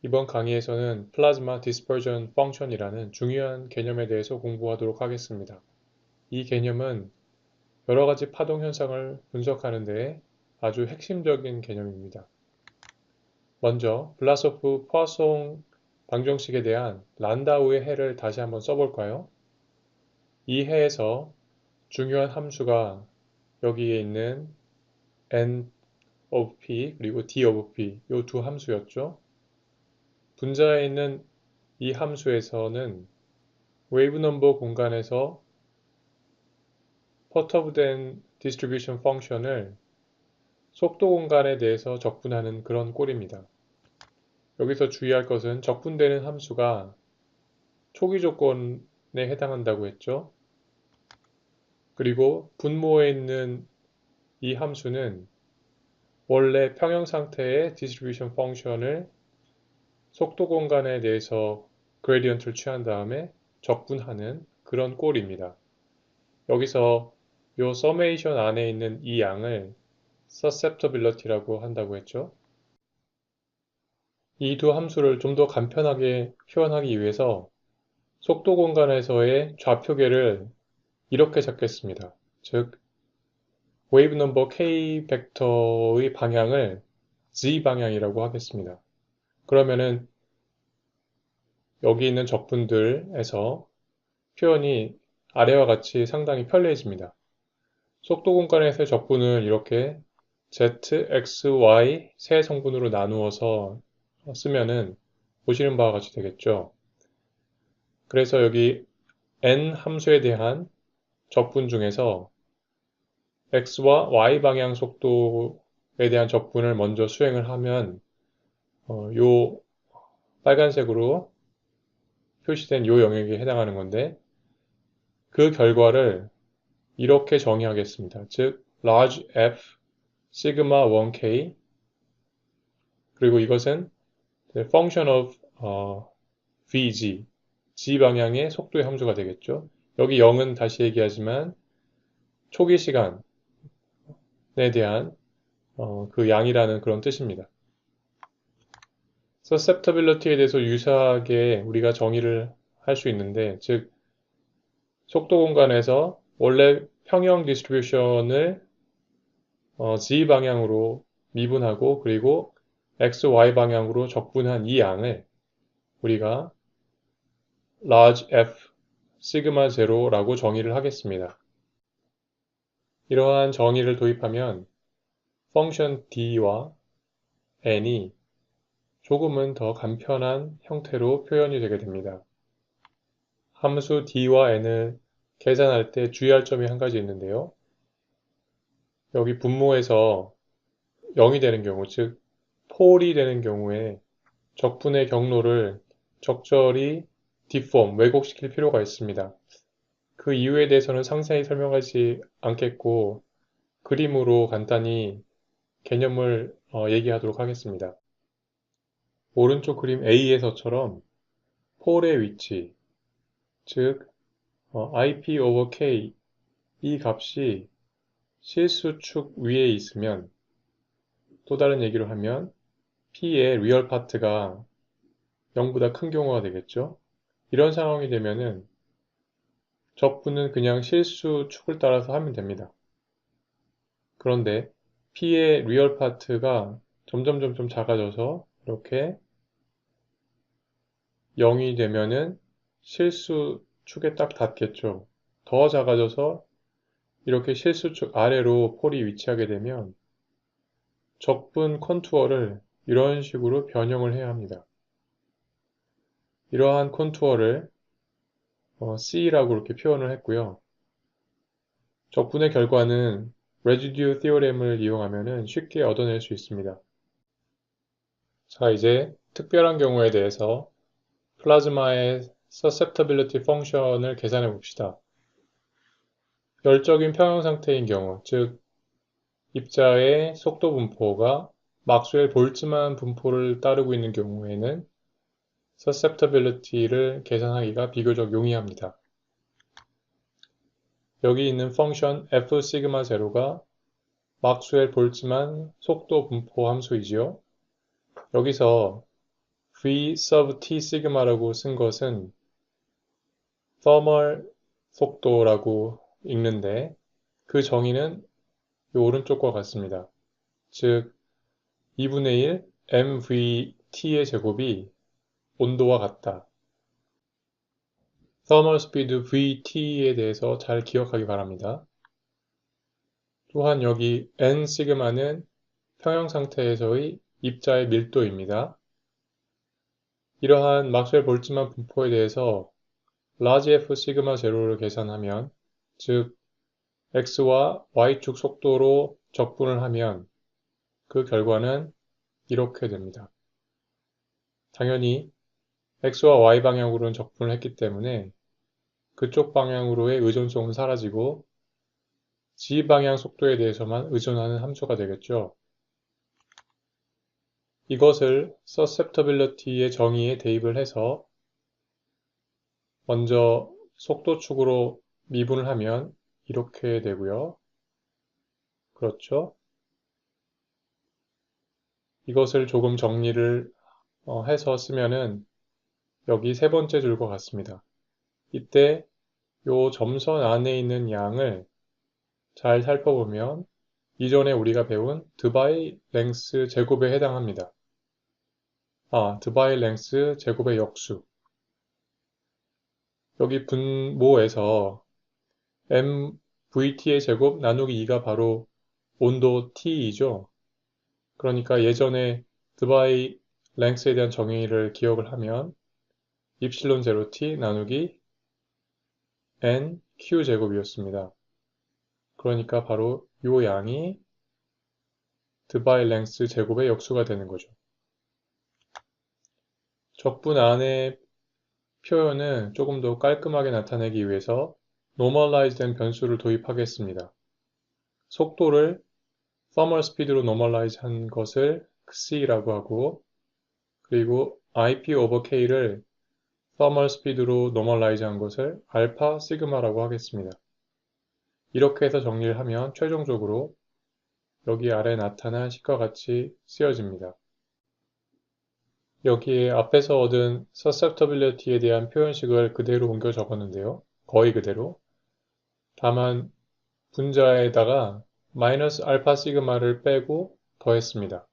이번 강의에서는 플라즈마 디스퍼전 펑션이라는 중요한 개념에 대해서 공부하도록 하겠습니다. 이 개념은 여러 가지 파동 현상을 분석하는 데 아주 핵심적인 개념입니다. 먼저 블라소프 포아송 방정식에 대한 란다우의 해를 다시 한번 써볼까요? 이 해에서 중요한 함수가 여기에 있는 n of p 그리고 d of p 이 두 함수였죠. 분자에 있는 이 함수에서는 웨이브 넘버 공간에서 퍼터브된 디스트리뷰션 펑션을 속도 공간에 대해서 적분하는 그런 꼴입니다. 여기서 주의할 것은 적분되는 함수가 초기 조건에 해당한다고 했죠. 그리고 분모에 있는 이 함수는 원래 평형 상태의 디스트리뷰션 펑션을 속도 공간에 대해서 그레디언트를 취한 다음에 적분하는 그런 꼴입니다. 여기서 이 서메이션 안에 있는 이 양을 susceptibility라고 한다고 했죠. 이 두 함수를 좀 더 간편하게 표현하기 위해서 속도 공간에서의 좌표계를 이렇게 잡겠습니다. 즉, 웨이브 넘버 k 벡터의 방향을 z 방향이라고 하겠습니다. 그러면은 여기 있는 적분들에서 표현이 아래와 같이 상당히 편리해집니다. 속도 공간에서의 적분을 이렇게 z, x, y 세 성분으로 나누어서 쓰면은 보시는 바와 같이 되겠죠. 그래서 여기 n 함수에 대한 적분 중에서 x와 y 방향 속도에 대한 적분을 먼저 수행을 하면 요 빨간색으로 표시된 요 영역에 해당하는 건데 그 결과를 이렇게 정의하겠습니다. 즉 large f sigma 1k 그리고 이것은 function of vg g 방향의 속도의 함수가 되겠죠. 여기 0은 다시 얘기하지만 초기 시간에 대한 그 양이라는 그런 뜻입니다. susceptibility에 대해서 유사하게 우리가 정의를 할 수 있는데 즉 속도 공간에서 원래 평형 디스트리뷰션을 z 방향으로 미분하고 그리고 x, y 방향으로 적분한 이 양을 우리가 large f sigma zero라고 정의를 하겠습니다. 이러한 정의를 도입하면 펑션 d와 n이 조금은 더 간편한 형태로 표현이 되게 됩니다. 함수 d와 n을 계산할 때 주의할 점이 한 가지 있는데요. 여기 분모에서 0이 되는 경우, 즉 폴이 되는 경우에 적분의 경로를 적절히 왜곡시킬 필요가 있습니다. 그 이유에 대해서는 상세히 설명하지 않겠고 그림으로 간단히 개념을 얘기하도록 하겠습니다. 오른쪽 그림 A에서처럼 폴의 위치, 즉 IP over K 이 값이 실수축 위에 있으면 또 다른 얘기로 하면 P의 리얼 파트가 0보다 큰 경우가 되겠죠. 이런 상황이 되면은 적분은 그냥 실수축을 따라서 하면 됩니다. 그런데 P의 리얼 파트가 점점 작아져서 이렇게 0이 되면은 실수축에 딱 닿겠죠. 더 작아져서 이렇게 실수축 아래로 폴이 위치하게 되면 적분 컨투어를 이런 식으로 변형을 해야 합니다. 이러한 컨투어를 C라고 이렇게 표현을 했고요. 적분의 결과는 레지듀 티오렘을 이용하면 쉽게 얻어낼 수 있습니다. 자, 이제 특별한 경우에 대해서 플라즈마의 susceptibility 펑션을 계산해 봅시다. 열적인 평형 상태인 경우, 즉 입자의 속도 분포가 막스웰 볼츠만 분포를 따르고 있는 경우에는 susceptibility를 계산하기가 비교적 용이합니다. 여기 있는 펑션 f 시그마 제로가 막스웰 볼츠만 속도 분포 함수이지요. 여기서 v sub t 시그마라고 쓴 것은 thermal 속도라고 읽는데 그 정의는 이 오른쪽과 같습니다. 즉 2분의 1 mvt의 제곱이 온도와 같다. thermal speed vt에 대해서 잘 기억하기 바랍니다. 또한 여기 n 시그마는 평형 상태에서의 입자의 밀도입니다. 이러한 막스웰 볼츠만 분포에 대해서 large F 시그마 제로를 계산하면 즉 x와 y축 속도로 적분을 하면 그 결과는 이렇게 됩니다. 당연히 x와 y 방향으로는 적분을 했기 때문에 그쪽 방향으로의 의존성은 사라지고 g 방향 속도에 대해서만 의존하는 함수가 되겠죠. 이것을 susceptibility의 정의에 대입을 해서 먼저 속도축으로 미분을 하면 이렇게 되고요. 그렇죠? 이것을 조금 정리를 해서 쓰면은 여기 세 번째 줄과 같습니다. 이때 요 점선 안에 있는 양을 잘 살펴보면 이전에 우리가 배운 드바이 랭스 제곱에 해당합니다. 드바이 랭스 제곱의 역수. 여기 분모에서 mvt의 제곱 나누기 2가 바로 온도 T이죠. 그러니까 예전에 드바이 랭스에 대한 정의를 기억을 하면 입실론 제로 T 나누기 n q 제곱이었습니다. 그러니까 바로 이 양이 드바이 랭스 제곱의 역수가 되는 거죠. 적분 안의 표현은 조금 더 깔끔하게 나타내기 위해서 노멀라이즈된 변수를 도입하겠습니다. 속도를 thermal speed로 노멀라이즈 한 것을 c라고 하고 그리고 IP over K를 thermal speed로 노멀라이즈 한 것을 알파 시그마라고 하겠습니다. 이렇게 해서 정리를 하면 최종적으로 여기 아래 나타난 식과 같이 쓰여집니다. 여기에 앞에서 얻은 susceptibility에 대한 표현식을 그대로 옮겨 적었는데요. 거의 그대로. 다만 분자에다가 마이너스 알파 시그마를 빼고 더했습니다.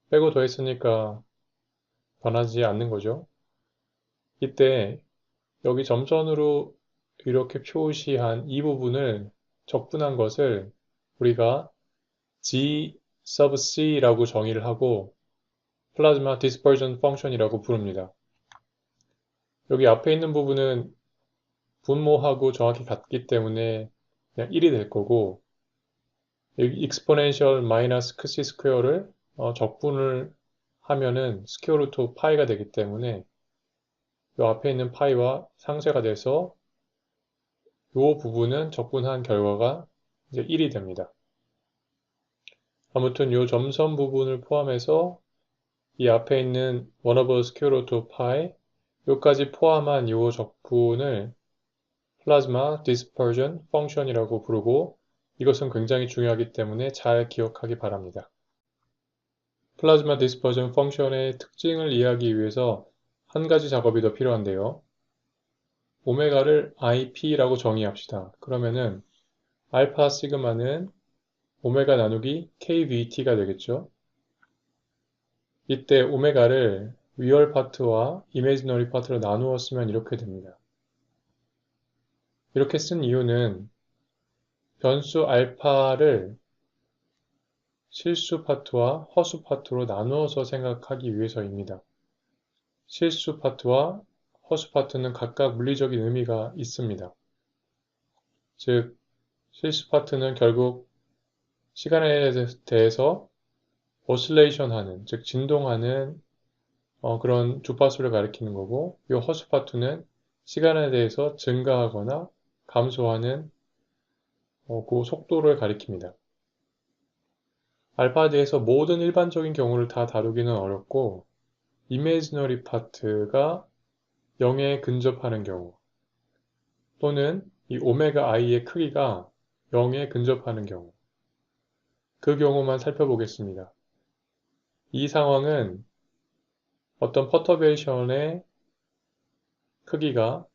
빼고 더했으니까 변하지 않는 거죠. 이때 여기 점선으로 이렇게 표시한 이 부분을 적분한 것을 우리가 G sub C라고 정의를 하고 플라즈마 디스퍼전 펑션이라고 부릅니다. 여기 앞에 있는 부분은 분모하고 정확히 같기 때문에 그냥 1이 될 거고 여기 exponential 마이너스 c 스퀘어를 적분을 하면은 스퀘어 루트 파이가 되기 때문에 이 앞에 있는 파이와 상쇄가 돼서 이 부분은 적분한 결과가 이제 1이 됩니다. 아무튼 이 점선 부분을 포함해서 이 앞에 있는 1 over square root of pi 여기까지 포함한 이 적분을 플라즈마 디스퍼전 펑션이라고 부르고 이것은 굉장히 중요하기 때문에 잘 기억하기 바랍니다. 플라즈마 디스퍼전 펑션의 특징을 이해하기 위해서 한 가지 작업이 더 필요한데요. 오메가를 IP라고 정의합시다. 그러면은 알파 시그마는 오메가 나누기 KVT가 되겠죠. 이때 오메가를 리얼 파트와 이미지너리 파트로 나누어 쓰면 이렇게 됩니다. 이렇게 쓴 이유는 변수 알파를 실수 파트와 허수 파트로 나누어서 생각하기 위해서입니다. 실수 파트와 허수 파트는 각각 물리적인 의미가 있습니다. 즉, 실수 파트는 결국 시간에 대해서 오실레이션 하는, 즉 진동하는 그런 주파수를 가리키는 거고 이 허수 파트는 시간에 대해서 증가하거나 감소하는 그 속도를 가리킵니다. 알파에 대해서 모든 일반적인 경우를 다 다루기는 어렵고 이미지너리 파트가 0에 근접하는 경우 또는 이 오메가 i의 크기가 0에 근접하는 경우 그 경우만 살펴보겠습니다. 이 상황은 어떤 퍼터베이션의 크기가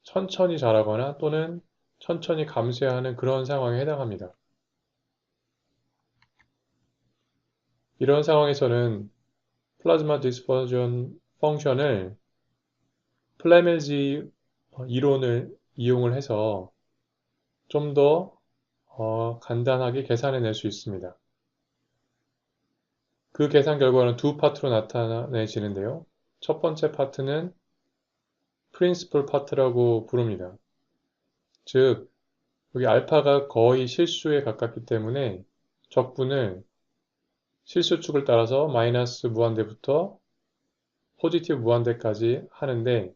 천천히 자라거나 또는 천천히 감소하는 그런 상황에 해당합니다. 이런 상황에서는 플라즈마 디스퍼전 펑션을 플래멜지 이론을 이용을 해서 좀 더 간단하게 계산해낼 수 있습니다. 그 계산 결과는 두 파트로 나타내지는데요. 첫 번째 파트는 프린시플 파트라고 부릅니다. 즉, 여기 알파가 거의 실수에 가깝기 때문에 적분을 실수축을 따라서 마이너스 무한대부터 포지티브 무한대까지 하는데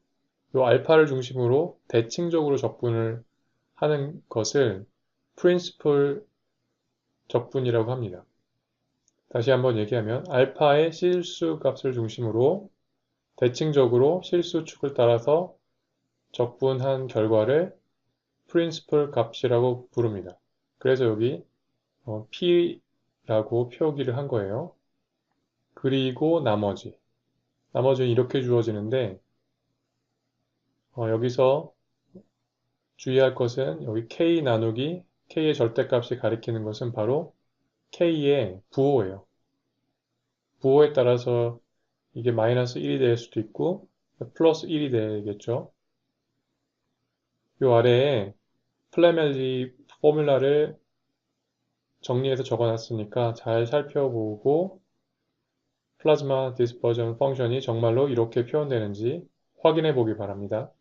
이 알파를 중심으로 대칭적으로 적분을 하는 것을 프린시플 적분이라고 합니다. 다시 한번 얘기하면 알파의 실수 값을 중심으로 대칭적으로 실수축을 따라서 적분한 결과를 프린시플 값이라고 부릅니다. 그래서 여기 P라고 표기를 한 거예요. 그리고 나머지는 이렇게 주어지는데 여기서 주의할 것은 여기 K 나누기 K의 절대값이 가리키는 것은 바로 K의 부호예요. 부호에 따라서 이게 마이너스 1이 될 수도 있고 플러스 1이 되겠죠. 이 아래에 플래멜리 포뮬라를 정리해서 적어놨으니까 잘 살펴보고 플라즈마 디스퍼전 펑션이 정말로 이렇게 표현되는지 확인해 보기 바랍니다.